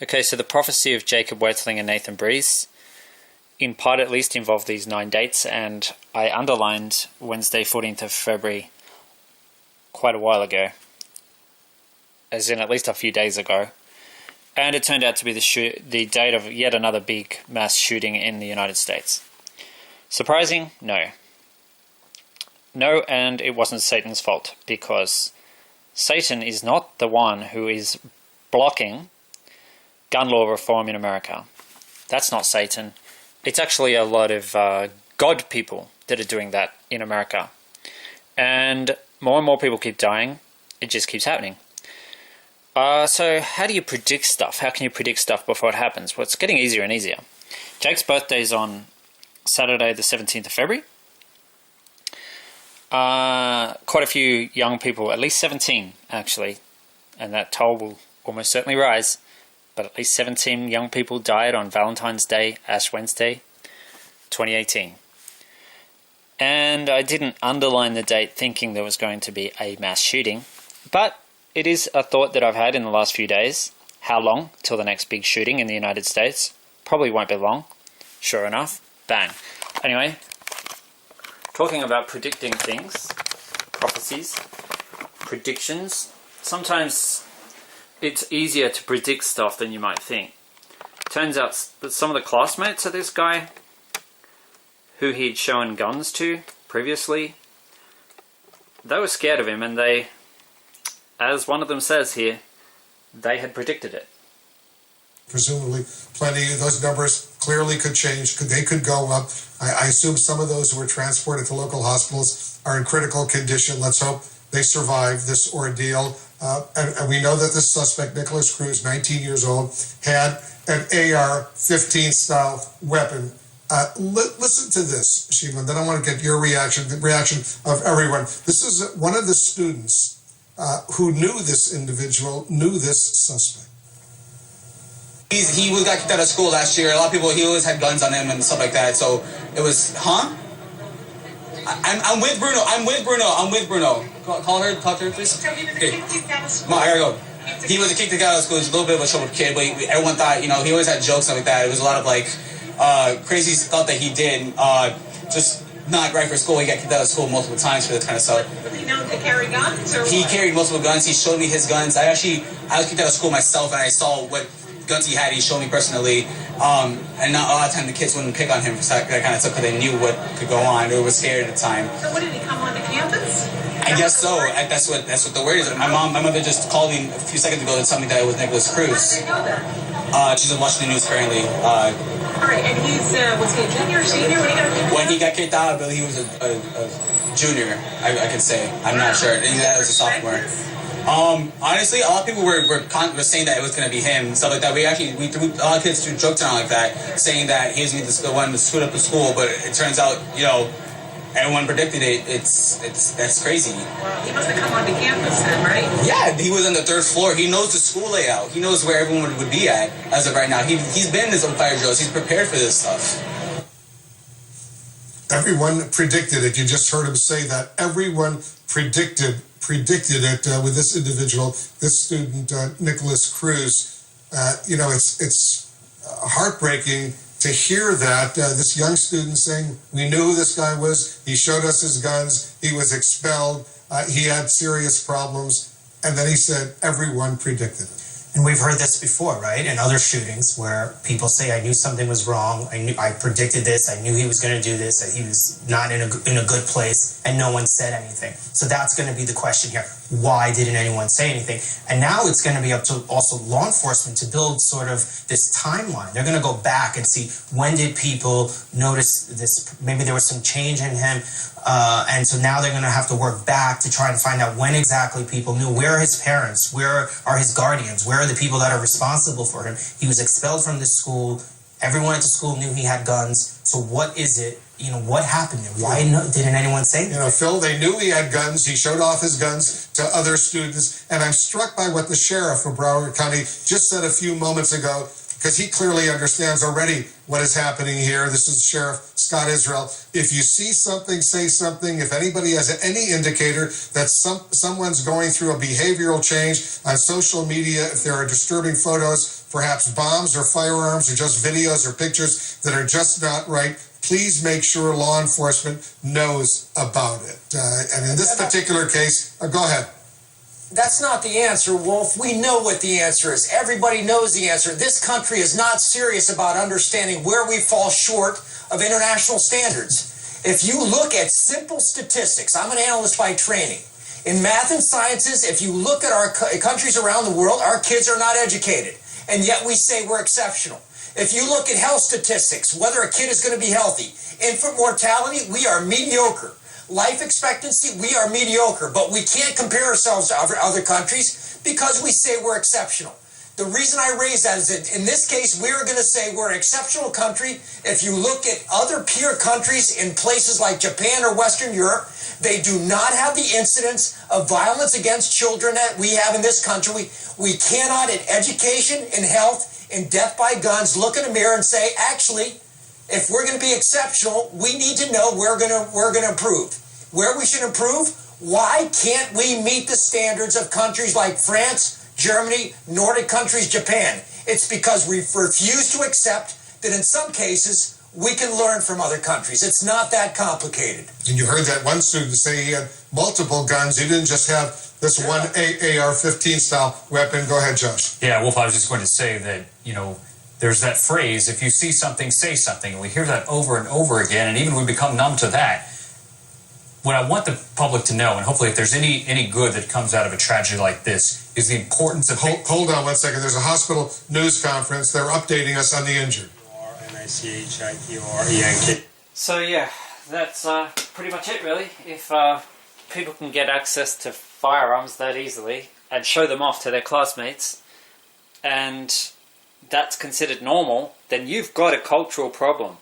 Okay, so the prophecy of Jacob Wertling and Nathan Breeze, in part at least, involved these 9 dates, and I underlined Wednesday 14th of February quite a while ago, as in at least a few days ago, and it turned out to be the date of yet another big mass shooting in the United States. Surprising? No. No, and it wasn't Satan's fault, because Satan is not the one who is blocking gun law reform in America. That's not Satan. It's actually a lot of God people that are doing that in America. And more people keep dying. It just keeps happening. So how do you predict stuff? How can you predict stuff before it happens? Well, it's getting easier and easier. Jake's birthday is on Saturday the 17th of February. Quite a few young people, at least 17 actually, and that toll will almost certainly rise, but at least 17 young people died on Valentine's Day, Ash Wednesday, 2018. And I didn't underline the date thinking there was going to be a mass shooting, but it is a thought that I've had in the last few days. How long till the next big shooting in the United States? Probably won't be long. Sure enough, bang. Anyway, talking about predicting things, prophecies, predictions, sometimes it's easier to predict stuff than you might think. Turns out that some of the classmates of this guy, who he'd shown guns to previously, they were scared of him, and they, as one of them says here, they had predicted it. Presumably plenty of those numbers clearly could change. They could go up. I assume some of those who were transported to local hospitals are in critical condition. Let's hope they survive this ordeal. And we know that this suspect, Nikolas Cruz, 19 years old, had an AR-15 style weapon. Listen to this, Shimon. Then I want to get your reaction, the reaction of everyone. This is one of the students who knew this individual, knew this suspect. He got kicked out of school last year. A lot of people, he always had guns on him and stuff like that. So it was, I'm with Bruno. I'm with Bruno. Call her, talk to her, please. Okay. Come on, I gotta go. He was kicked out of school. He was a little bit of a troubled kid, but everyone thought, he always had jokes and like that. It was a lot of crazy stuff that he did. Just not right for school. He got kicked out of school multiple times for this kind of stuff. Was he known to carry guns? Or he carried multiple guns. He showed me his guns. I was kicked out of school myself, and I saw what guns he had. He showed me personally, and not a lot of time the kids wouldn't pick on him for that kind of stuff because they knew what could go on. They were scared at the time. So what, did he come onto campus? I guess so. That's what the word is. My mother just called me a few seconds ago to tell me that it was Nikolas Cruz. How did they know that? She's watching the news currently. All right, and was he a junior, senior when he got kicked out? When he got kicked out, I believe he was a junior. I could say. I'm not sure. That was a sophomore. Honestly, a lot of people were saying that it was going to be him and stuff like that. We threw a lot of kids through jokes around like that, saying that he was going to be the one to suit up the school. But it turns out, everyone predicted it. That's crazy. Well, he must have come onto campus then, right? Yeah, he was on the 3rd floor. He knows the school layout. He knows where everyone would be at as of right now. He's been in his own fire drills. He's prepared for this stuff. Everyone predicted it. You just heard him say that. Everyone predicted it with this individual, this student, Nikolas Cruz. It's heartbreaking to hear that this young student saying, we knew who this guy was, he showed us his guns, he was expelled, he had serious problems, and then he said, everyone predicted it. And we've heard this before, right? In other shootings where people say, I knew something was wrong. I predicted this. I knew he was going to do this, that he was not in a good place, and no one said anything. So that's going to be the question here. Why didn't anyone say anything? And now it's going to be up to also law enforcement to build sort of this timeline. They're going to go back and see, when did people notice this? Maybe there was some change in him. And so now they're going to have to work back to try and find out when exactly people knew. Where are his parents? Where are his guardians? Where are the people that are responsible for him? He was expelled from this school. Everyone at the school knew he had guns. So what is it? What happened there? Why didn't anyone say that? Phil, they knew he had guns. He showed off his guns to other students. And I'm struck by what the sheriff of Broward County just said a few moments ago. because he clearly understands already what is happening here. This is Sheriff Scott Israel. If you see something, say something. If anybody has any indicator that someone's going through a behavioral change on social media, if there are disturbing photos, perhaps bombs or firearms or just videos or pictures that are just not right, please make sure law enforcement knows about it. And in this particular case, go ahead. That's not the answer, Wolf. We know what the answer is. Everybody knows the answer. This country is not serious about understanding where we fall short of international standards. If you look at simple statistics, I'm an analyst by training. In math and sciences, if you look at our countries around the world, our kids are not educated. And yet we say we're exceptional. If you look at health statistics, whether a kid is going to be healthy, infant mortality, we are mediocre. Life expectancy, we are mediocre, but we can't compare ourselves to other countries because we say we're exceptional. The reason I raise that is that in this case, we're going to say we're an exceptional country. If you look at other peer countries in places like Japan or Western Europe, they do not have the incidence of violence against children that we have in this country. We cannot, in education, in health, in death by guns, look in a mirror and say, actually, if we're going to be exceptional, we need to know we're going to improve. Where we should improve? Why can't we meet the standards of countries like France, Germany, Nordic countries, Japan? It's because we refuse to accept that in some cases we can learn from other countries. It's not that complicated. And you heard that one student say he had multiple guns. He didn't just have this one AR-15 style weapon. Go ahead, Josh. Yeah, Wolf, I was just going to say that, there's that phrase, if you see something, say something. And we hear that over and over again, and even we become numb to that. What I want the public to know, and hopefully if there's any good that comes out of a tragedy like this, is the importance of... Hold on one second. There's a hospital news conference. They're updating us on the injured. R-N-I-C-H-I-P-R-E-N-K. So yeah, that's pretty much it really. If people can get access to firearms that easily and show them off to their classmates, and that's considered normal, then you've got a cultural problem.